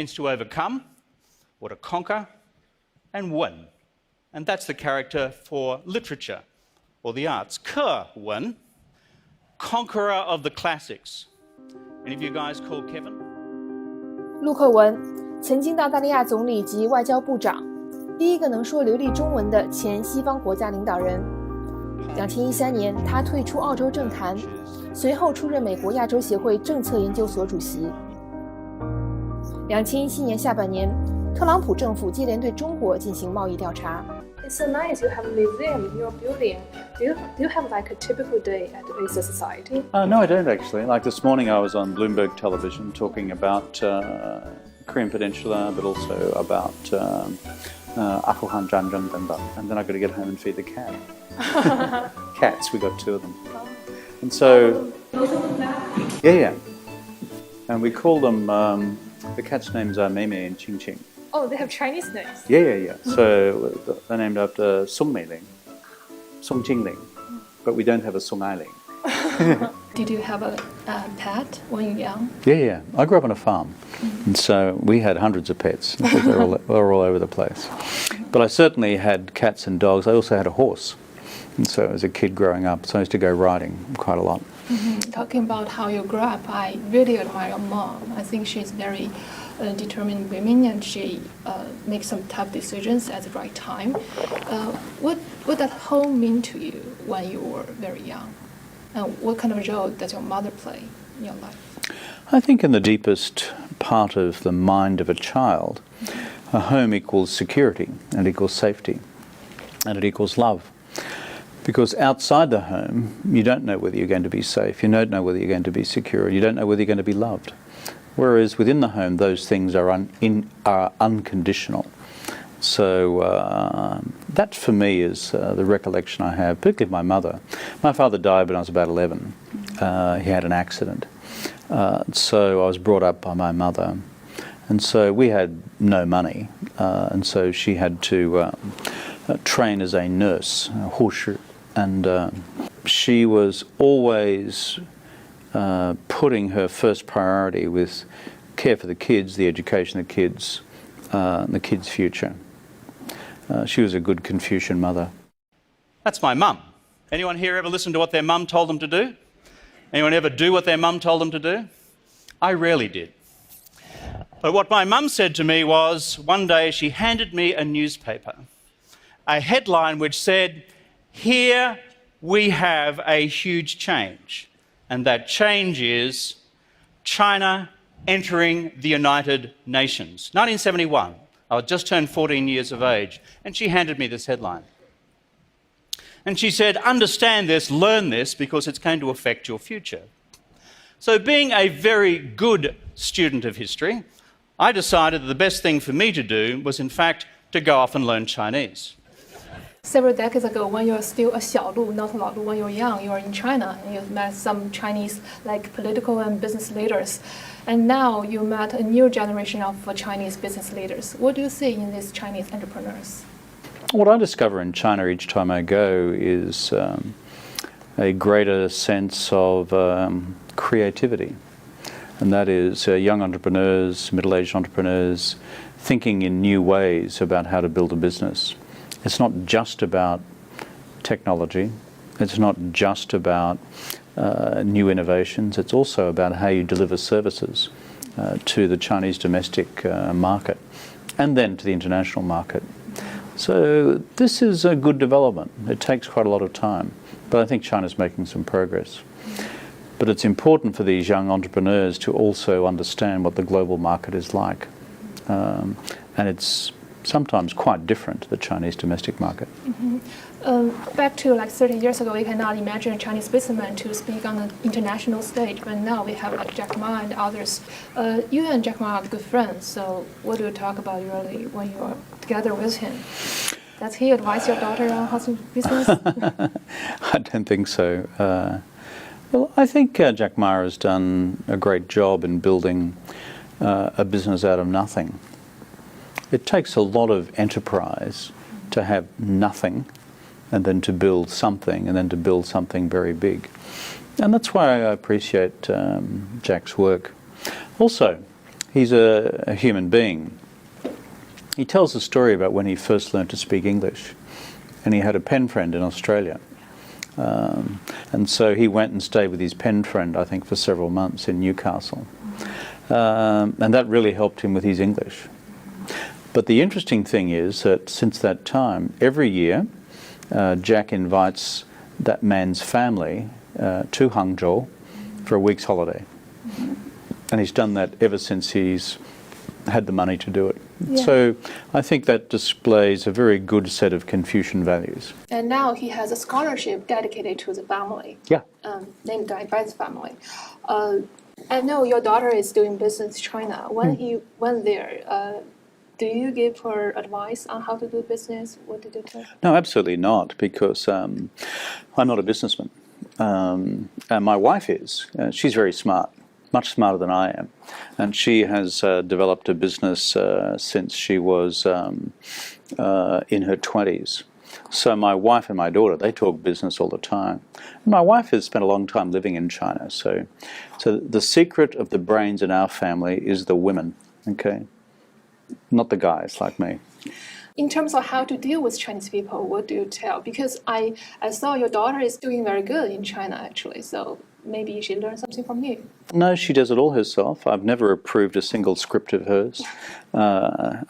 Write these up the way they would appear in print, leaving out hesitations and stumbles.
means to overcome, or to conquer, and win. And that's the character for literature, or the arts. 克文, conqueror of the classics. Any of you guys called Kevin? 陆克文，曾经的澳大利亚总理及外交部长，第一个能说流利中文的前西方国家领导人。2013年，他退出澳洲政坛，随后出任美国亚洲协会政策研究所主席。2017年下半年，特朗普政府接连对中国进行贸易调查。It's so nice you have a museum in your building. Do you have like a typical day at Acer Society? No, I don't actually. Like this morning I was on Bloomberg television talking about Korean Peninsula, but also about Afghan Janjang Danda. And then I've got to get home and feed the cat. Cats, we got 2 of them. And so... Yeah. And we call them... the cats' names are Mei Mei and Qing Qing. Oh, they have Chinese names. Yeah. So they're named after Song Meiling, Song Jingling, but we don't have a Song Ailing. Did you have a pet when you were young? Yeah. I grew up on a farm, and so we had hundreds of pets. They were all over the place. But I certainly had cats and dogs. I also had a horse, and so as a kid growing up, so I used to go riding quite a lot. Talking about how you grew up, I really admire your mom. I think she's very determined woman, and she makes some tough decisions at the right time. What does home mean to you when you were very young? And what kind of role does your mother play in your life? I think in the deepest part of the mind of a child, a home equals security, and it equals safety, and it equals love. Because outside the home, you don't know whether you're going to be safe, you don't know whether you're going to be secure, you don't know whether you're going to be loved. Whereas within the home, those things are unconditional. So that for me is the recollection I have, particularly of my mother. My father died when I was about 11. He had an accident. So I was brought up by my mother. And so we had no money. And so she had to train as a nurse, 护士. And she was always putting her first priority with care for the kids, the education of the kids, and the kids' future. She was a good Confucian mother. That's my mum. Anyone here ever listen to what their mum told them to do? Anyone ever do what their mum told them to do? I rarely did. But what my mum said to me was, one day she handed me a newspaper, a headline which said, "Here we have a huge change, and that change is China entering the United Nations." 1971. I had just turned 14 years of age, and she handed me this headline. And she said, "Understand this, learn this, because it's going to affect your future." So being a very good student of history, I decided that the best thing for me to do was, in fact, to go off and learn Chinese. Several decades ago, when you were still a 小路, not a 老路, when you were young, you were in China and you met some Chinese like political and business leaders. And now you met a new generation of Chinese business leaders. What do you see in these Chinese entrepreneurs? What I discover in China each time I go is a greater sense of creativity. And that is young entrepreneurs, middle-aged entrepreneurs, thinking in new ways about how to build a business. It's not just about technology. It's not just about new innovations. It's also about how you deliver services to the Chinese domestic market and then to the international market. So this is a good development. It takes quite a lot of time, but I think China's making some progress. But it's important for these young entrepreneurs to also understand what the global market is like. And it's sometimes quite different to the Chinese domestic market. Back to like 30 years ago, we cannot imagine a Chinese businessman to speak on an international stage, but now we have like Jack Ma and others. You and Jack Ma are good friends, so what do you talk about usually when you are together with him? Does he advise your daughter on how to do business? I don't think so. Well, I think Jack Ma has done a great job in building a business out of nothing. It takes a lot of enterprise to have nothing and then to build something and then to build something very big. And that's why I appreciate Jack's work. Also, He's a human being. He tells a story about when he first learned to speak English, and he had a pen friend in Australia. And so he went and stayed with his pen friend, I think, for several months in Newcastle. And that really helped him with his English. But the interesting thing is that since that time, every year, Jack invites that man's family to Hangzhou for a week's holiday. And he's done that ever since he's had the money to do it. Yeah. So I think that displays a very good set of Confucian values. And now he has a scholarship dedicated to the family. Yeah. Named by the family. I know your daughter is doing business in China. When he went there, do you give her advice on how to do business? What did you tell her? No, absolutely not, because I'm not a businessman. And my wife is. She's very smart, much smarter than I am. And she has developed a business since she was in her 20s. So my wife and my daughter, they talk business all the time. And my wife has spent a long time living in China. So the secret of the brains in our family is the women, okay? Not the guys like me. In terms of how to deal with Chinese people, what do you tell? Because I saw your daughter is doing very good in China, actually. So maybe she learned something from you. No, she does it all herself. I've never approved a single script of hers.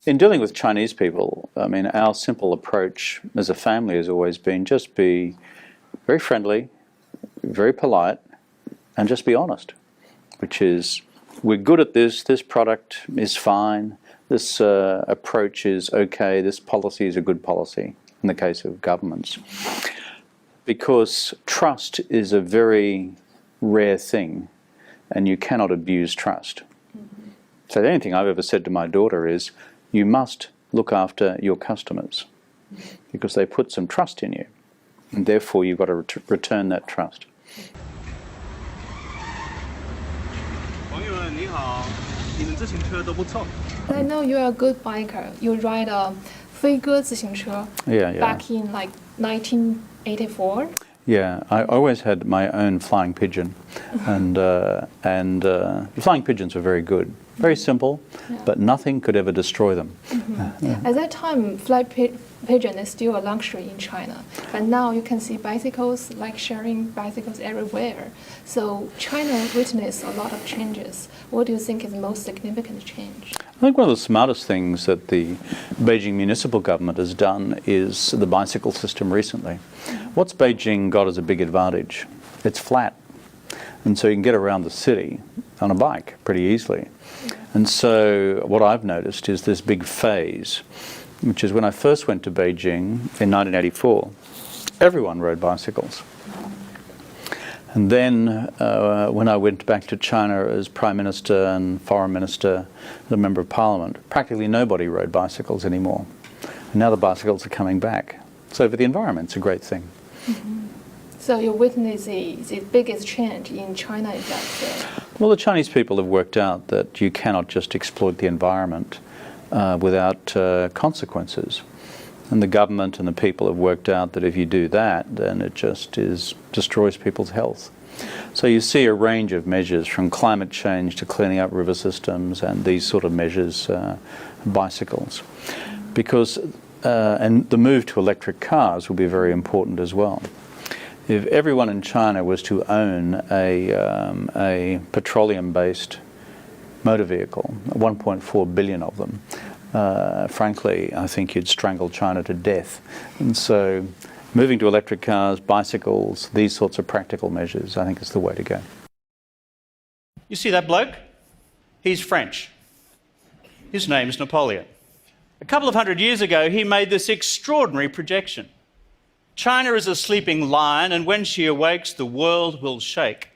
In dealing with Chinese people, I mean, our simple approach as a family has always been just be very friendly, very polite, and just be honest, which is, we're good at this product is fine, this approach is okay, this policy is a good policy, in the case of governments. Because trust is a very rare thing, and you cannot abuse trust. So the only thing I've ever said to my daughter is, you must look after your customers, because they put some trust in you, and therefore you've got to return that trust. I know you're a good biker. You ride a 飞鸽自行车 back in like 1984. Yeah, I always had my own flying pigeon, and flying pigeons were very good, very simple, but nothing could ever destroy them. At that time, pigeon is still a luxury in China, but now you can see bicycles, like sharing bicycles everywhere. So China witnessed a lot of changes. What do you think is the most significant change? I think one of the smartest things that the Beijing municipal government has done is the bicycle system recently. What's Beijing got as a big advantage? It's flat, and so you can get around the city on a bike pretty easily. And so what I've noticed is this big phase, which is when I first went to Beijing in 1984, everyone rode bicycles. And then when I went back to China as Prime Minister and Foreign Minister and a Member of Parliament, practically nobody rode bicycles anymore. And now the bicycles are coming back. So for the environment, it's a great thing. So you witness the biggest change in China is that? Well, the Chinese people have worked out that you cannot just exploit the environment without consequences. And the government and the people have worked out that if you do that, then it just destroys people's health. So you see a range of measures from climate change to cleaning up river systems and these sort of measures, bicycles. Because, and the move to electric cars will be very important as well. If everyone in China was to own a petroleum-based motor vehicle, 1.4 billion of them, frankly, I think you'd strangle China to death. And so moving to electric cars, bicycles, these sorts of practical measures, I think is the way to go. You see that bloke? He's French. His name's Napoleon. A couple of hundred years ago, he made this extraordinary projection. China is a sleeping lion, and when she awakes, the world will shake.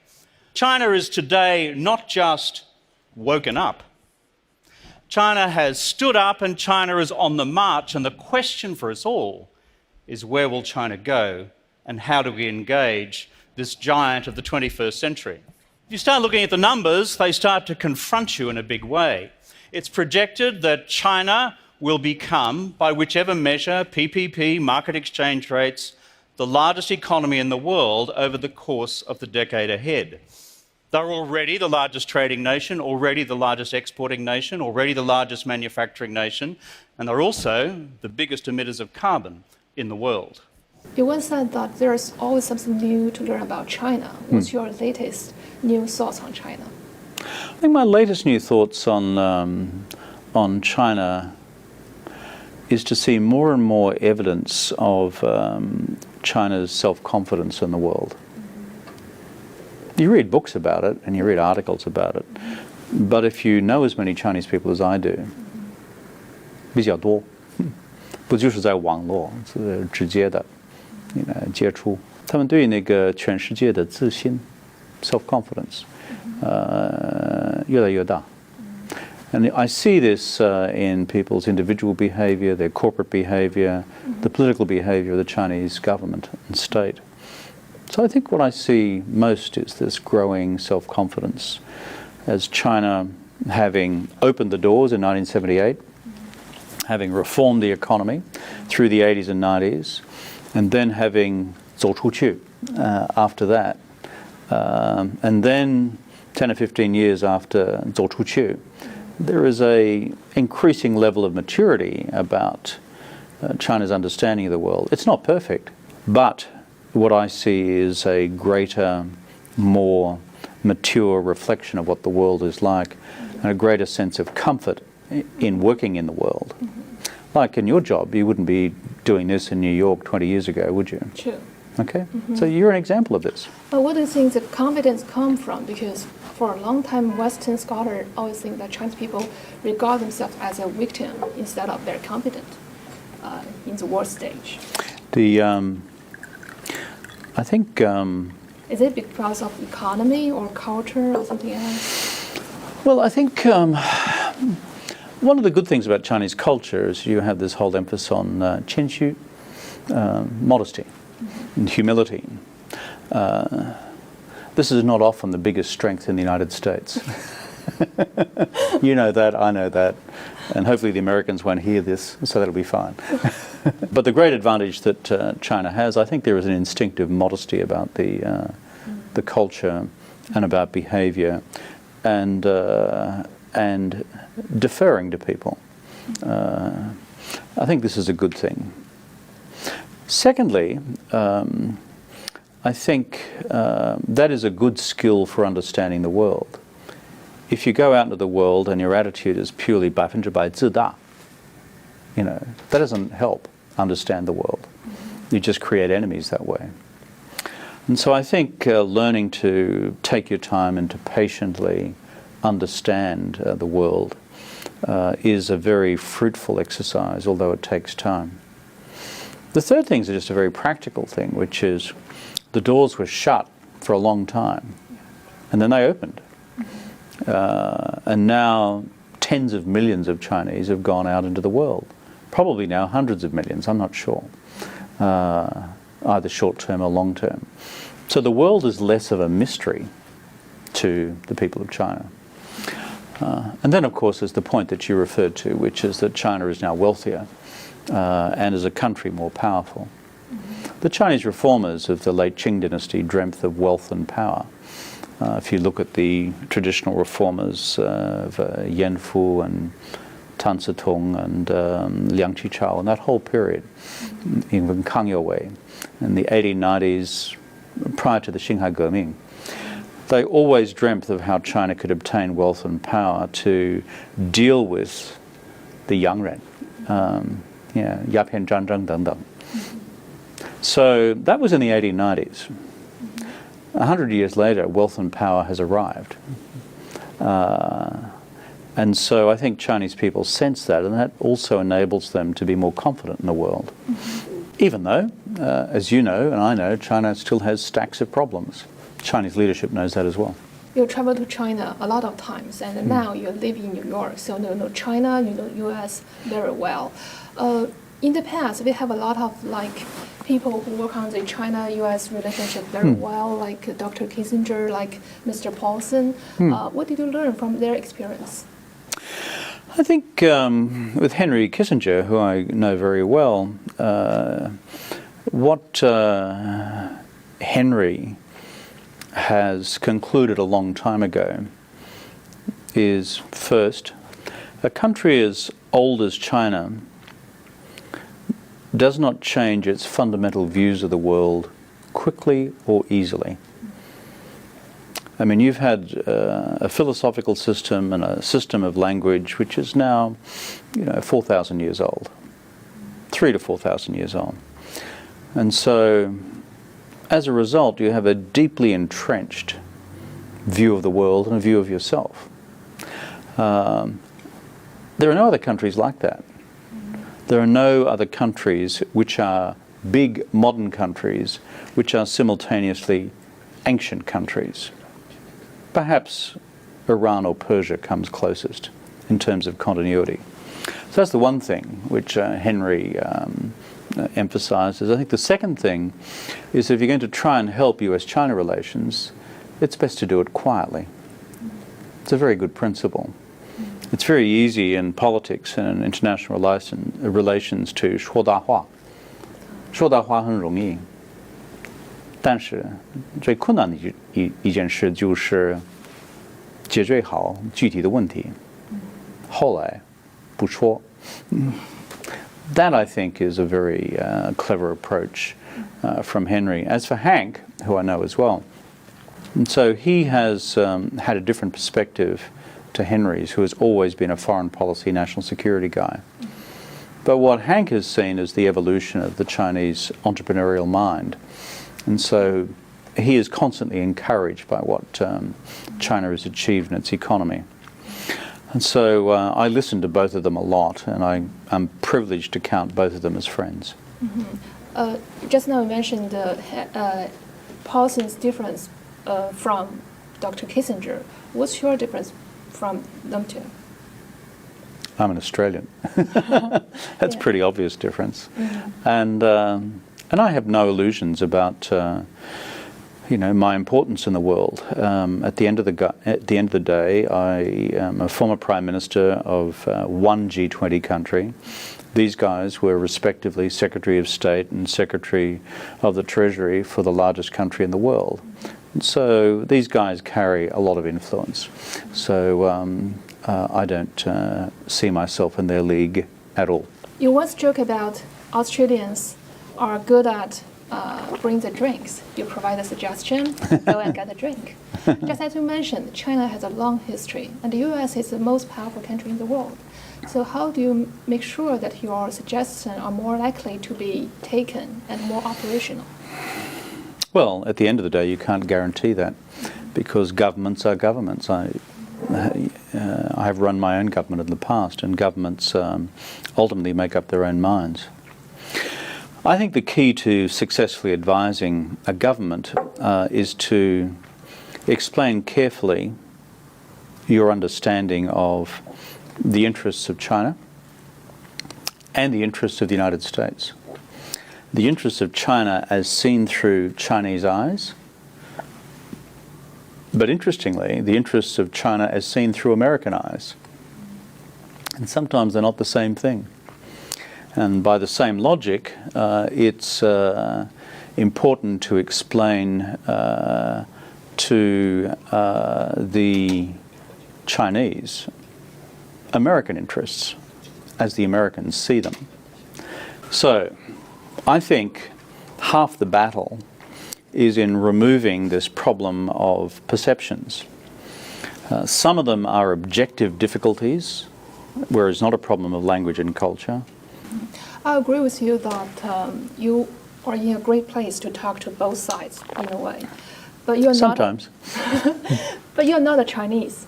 China is today not just woken up. China has stood up and China is on the march, and the question for us all is, where will China go and how do we engage this giant of the 21st century? If you start looking at the numbers, they start to confront you in a big way. It's projected that China will become, by whichever measure, PPP, market exchange rates, the largest economy in the world over the course of the decade ahead. They're already the largest trading nation, already the largest exporting nation, already the largest manufacturing nation, and they're also the biggest emitters of carbon in the world. You once said that there's always something new to learn about China. What's your latest new thoughts on China? I think my latest new thoughts on China is to see more and more evidence of China's self-confidence in the world. You read books about it and you read articles about it, but if you know as many Chinese people as I do, 比较多，不就是在网络是直接的，接触，他们对那个全世界的自信 （self-confidence） 越来越大。And I see this in people's individual behavior, their corporate behavior, the political behavior of the Chinese government and state. So I think what I see most is this growing self-confidence as China, having opened the doors in 1978, having reformed the economy through the 80s and 90s, and then having 走出去 after that. And then 10 or 15 years after 走出去, there is a increasing level of maturity about China's understanding of the world. It's not perfect, but what I see is a greater, more mature reflection of what the world is like, and a greater sense of comfort in working in the world. Like in your job, you wouldn't be doing this in New York 20 years ago, would you? True. Okay, so you're an example of this. But what do you think the confidence come from? Because for a long time, Western scholars always think that Chinese people regard themselves as a victim instead of very confident in the world stage. I think... is it because of economy or culture or something else? Well, I think one of the good things about Chinese culture is you have this whole emphasis on 谦虚, modesty, and humility. This is not often the biggest strength in the United States. You know that, I know that, and hopefully the Americans won't hear this, so that'll be fine. But the great advantage that China has, I think there is an instinctive modesty about the culture and about behavior, and deferring to people. I think this is a good thing. Secondly, I think that is a good skill for understanding the world. If you go out into the world and your attitude is purely 100% 自大, that doesn't help understand the world. You just create enemies that way. And so I think learning to take your time and to patiently understand the world is a very fruitful exercise, although it takes time. The third thing is just a very practical thing, which is the doors were shut for a long time, and then they opened. And now tens of millions of Chinese have gone out into the world. Probably now hundreds of millions, I'm not sure, either short-term or long-term. So the world is less of a mystery to the people of China. And then, of course, there's the point that you referred to, which is that China is now wealthier and as a country more powerful. The Chinese reformers of the late Qing dynasty dreamt of wealth and power. If you look at the traditional reformers of Yan Fu and Tan Tong and Liang Qichao and that whole period, even Kang Youwei, in the 1890s, prior to the Xinhai Geming, they always dreamt of how China could obtain wealth and power to deal with the young ren, Yapian Zhanzheng Dengdeng. So that was in the 1890s. 100 years later, wealth and power has arrived. And so I think Chinese people sense that, and that also enables them to be more confident in the world. Even though, as you know and I know, China still has stacks of problems. Chinese leadership knows that as well. You travel to China a lot of times, and now you live in New York, so you know China, you know U.S. very well. In the past, we have a lot of people who work on the China-U.S. relationship very well, like Dr. Kissinger, like Mr. Paulson. What did you learn from their experience? I think with Henry Kissinger, who I know very well, what Henry has concluded a long time ago is, first, a country as old as China does not change its fundamental views of the world quickly or easily. I mean, you've had a philosophical system and a system of language which is now, 4,000 years old, 3,000 to 4,000 years old. And so, as a result, you have a deeply entrenched view of the world and a view of yourself. There are no other countries like that. There are no other countries which are big modern countries which are simultaneously ancient countries. Perhaps Iran or Persia comes closest in terms of continuity. So that's the one thing which Henry emphasizes. I think the second thing is if you're going to try and help US-China relations, it's best to do it quietly. It's a very good principle. It's very easy in politics and in international relations to 说大话。说大话很容易，但是最困难的一件事就是解决好具体的问题，后来不说。That, I think, is a very clever approach from Henry. As for Hank, who I know as well, and so he has had a different perspective to Henry's, who has always been a foreign policy, national security guy. But what Hank has seen is the evolution of the Chinese entrepreneurial mind. And so he is constantly encouraged by what China has achieved in its economy. And so I listen to both of them a lot, and I'm privileged to count both of them as friends. Just now you mentioned Paulson's difference from Dr. Kissinger. What's your difference from them two? I'm an Australian. That's a pretty obvious difference. And I have no illusions about my importance in the world. At the end of the day, I am a former Prime Minister of one G20 country. These guys were respectively Secretary of State and Secretary of the Treasury for the largest country in the world. And so these guys carry a lot of influence. So I don't see myself in their league at all. You once joked about Australians are good at bring the drinks. You provide a suggestion, go and get a drink. Just as you mentioned, China has a long history, and the US is the most powerful country in the world. So how do you make sure that your suggestions are more likely to be taken and more operational? Well, at the end of the day, you can't guarantee that because governments are governments. I have run my own government in the past, and governments ultimately make up their own minds. I think the key to successfully advising a government is to explain carefully your understanding of the interests of China and the interests of the United States. The interests of China as seen through Chinese eyes, but interestingly, the interests of China as seen through American eyes. And sometimes they're not the same thing. And by the same logic, it's important to explain to the Chinese American interests as the Americans see them. So I think half the battle is in removing this problem of perceptions. Some of them are objective difficulties, where it's not a problem of language and culture. I agree with you that you are in a great place to talk to both sides in a way. But you're Sometimes. But you're not a Chinese,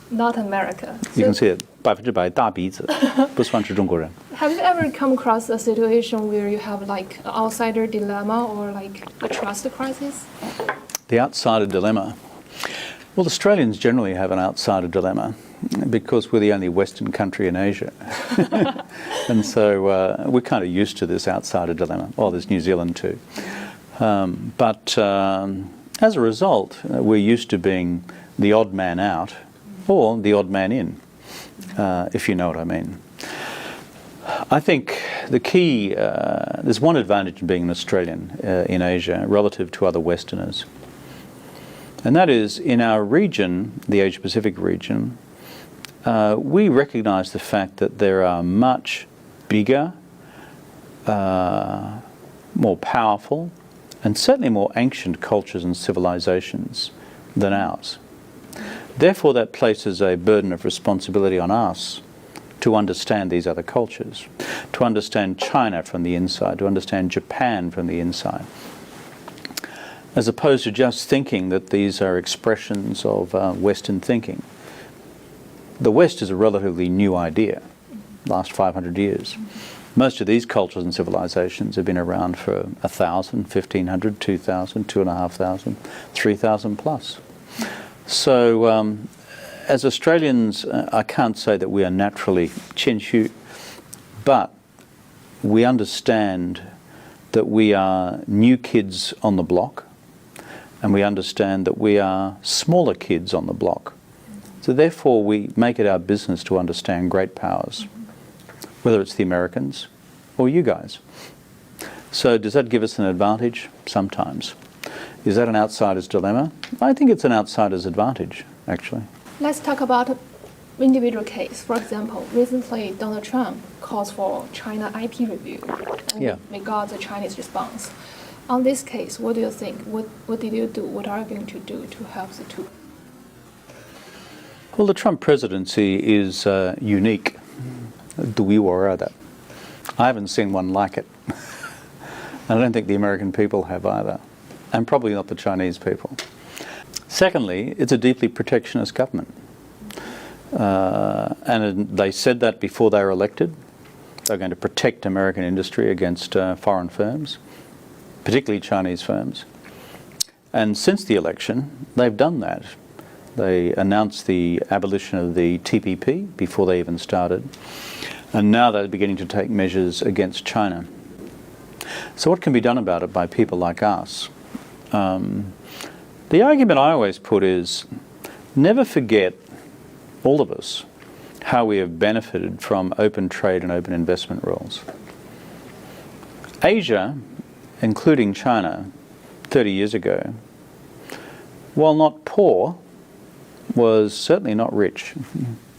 not America. You can see it. 100%大鼻子，不算是中国人。 Have you ever come across a situation where you have like an outsider dilemma or like a trust crisis? The outsider dilemma. Well, Australians generally have an outsider dilemma because we're the only Western country in Asia. And so we're kind of used to this outsider dilemma. Oh, there's New Zealand too. But as a result, we're used to being the odd man out or the odd man in, if you know what I mean. I think the key, there's one advantage in being an Australian in Asia relative to other Westerners. And that is, in our region, the Asia-Pacific region, we recognize the fact that there are much bigger, more powerful, and certainly more ancient cultures and civilizations than ours. Therefore, that places a burden of responsibility on us to understand these other cultures, to understand China from the inside, to understand Japan from the inside, as opposed to just thinking that these are expressions of Western thinking. The West is a relatively new idea, last 500 years. Most of these cultures and civilizations have been around for 1,000, 1,500, 2,000, 2,500, 3,000 plus. So as Australians, I can't say that we are naturally Chinchu, but we understand that we are new kids on the block, and we understand that we are smaller kids on the block. So therefore we make it our business to understand great powers, whether it's the Americans or you guys. So does that give us an advantage? Sometimes. Is that an outsider's dilemma? I think it's an outsider's advantage, actually. Let's talk about individual case. For example, recently Donald Trump calls for China IP review, and we got the Chinese response. On this case, what do you think? What did you do? What are you going to do to help the two? Well, the Trump presidency is unique. I haven't seen one like it. And I don't think the American people have either, and probably not the Chinese people. Secondly, it's a deeply protectionist government. And they said that before they were elected. They're going to protect American industry against foreign firms, particularly Chinese firms. And since the election, they've done that. They announced the abolition of the TPP before they even started. And now they're beginning to take measures against China. So what can be done about it by people like us? The argument I always put is, never forget, all of us, how we have benefited from open trade and open investment rules. Asia, including China, 30 years ago, while not poor, was certainly not rich.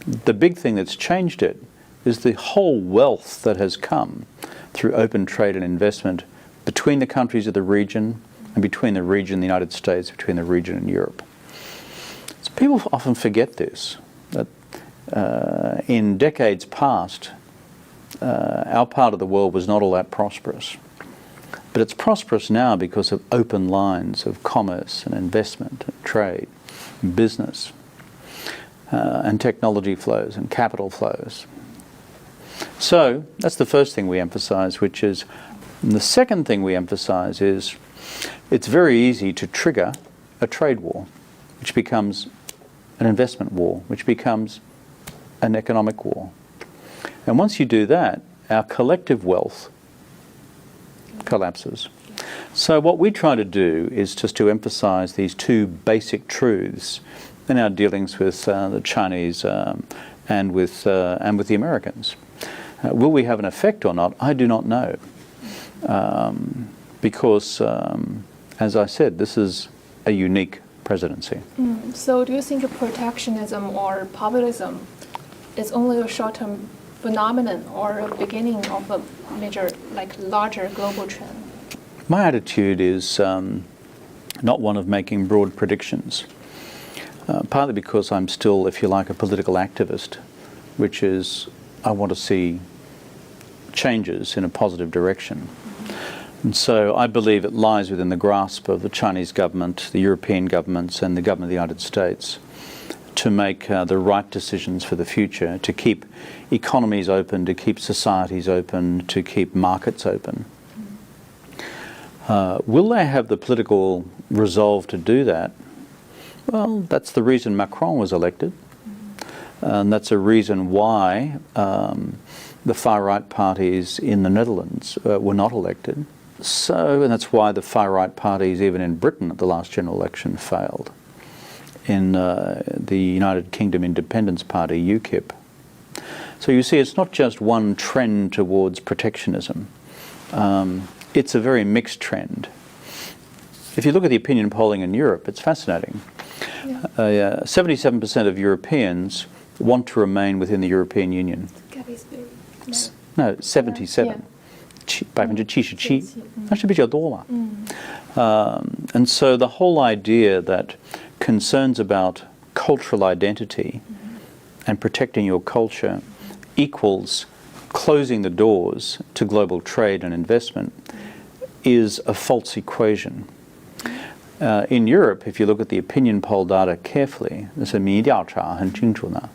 The big thing that's changed it is the whole wealth that has come through open trade and investment between the countries of the region and between the region and the United States, between the region and Europe. So people often forget this, that in decades past, our part of the world was not all that prosperous. But it's prosperous now because of open lines of commerce and investment and trade and business and technology flows and capital flows. So that's the first thing we emphasize, which is, and the second thing we emphasize is, it's very easy to trigger a trade war, which becomes an investment war, which becomes an economic war. And once you do that, our collective wealth collapses. So what we try to do is just to emphasize these two basic truths in our dealings with the Chinese and with the Americans. Will we have an effect or not? I do not know. Because, as I said, this is a unique presidency. So do you think protectionism or populism is only a short-term phenomenon or a beginning of a major, larger global trend? My attitude is not one of making broad predictions, partly because I'm still, if you like, a political activist, which is I want to see changes in a positive direction. And so I believe it lies within the grasp of the Chinese government, the European governments, and the government of the United States to make the right decisions for the future, to keep economies open, to keep societies open, to keep markets open. Will they have the political resolve to do that? Well, that's the reason Macron was elected. And that's a reason why the far-right parties in the Netherlands were not elected. And that's why the far-right parties, even in Britain at the last general election, failed. In the United Kingdom Independence Party, UKIP. So you see, it's not just one trend towards protectionism. It's a very mixed trend. If you look at the opinion polling in Europe, it's fascinating. 77% of Europeans want to remain within the European Union. Gap is very narrow. No, 77. 77%，那是比较多嘛。And so the whole idea that concerns about cultural identity and protecting your culture equals closing the doors to global trade and investment is a false equation. In Europe, if you look at the opinion poll data carefully, 那是民意调查很清楚呢，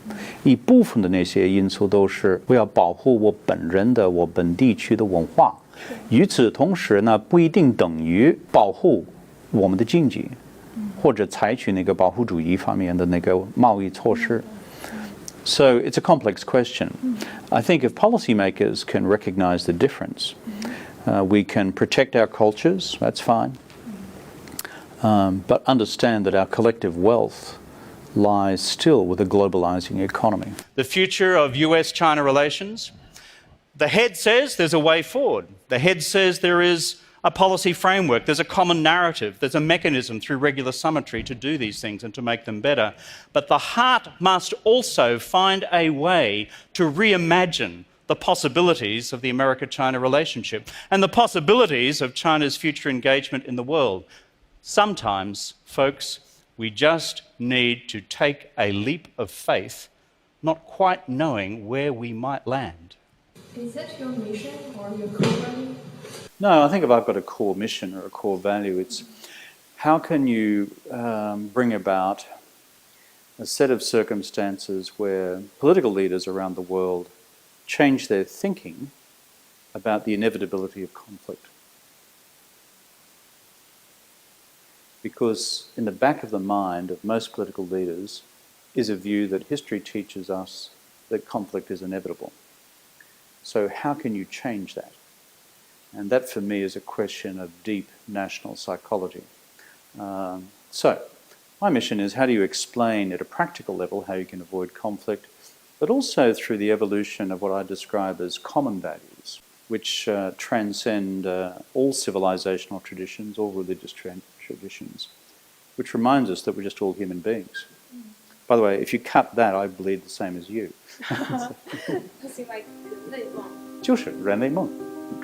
一部分的那些因素都是我要保护我本人的我本地区的文化，与此同时呢，不一定等于保护我们的经济，或者采取那个保护主义方面的那个贸易措施。So it's a complex question. I think if policymakers can recognize the difference, we can protect our cultures, that's fine, but understand that our collective wealth lies still with a globalizing economy. The future of US-China relations, the head says there's a way forward. The head says there is a policy framework, there's a common narrative, there's a mechanism through regular summitry to do these things and to make them better. But the heart must also find a way to reimagine the possibilities of the America-China relationship and the possibilities of China's future engagement in the world. Sometimes, folks, we just need to take a leap of faith, not quite knowing where we might land. Is that your mission or your core? No, I think if I've got a core mission or a core value, it's how can you bring about a set of circumstances where political leaders around the world change their thinking about the inevitability of conflict. Because in the back of the mind of most political leaders is a view that history teaches us that conflict is inevitable. So how can you change that? And that for me is a question of deep national psychology. So my mission is how do you explain at a practical level how you can avoid conflict, but also through the evolution of what I describe as common values, which transcend all civilizational traditions, all religious traditions, which reminds us that we're just all human beings. By the way, if you cut that, I bleed the same as you. 就是人类梦。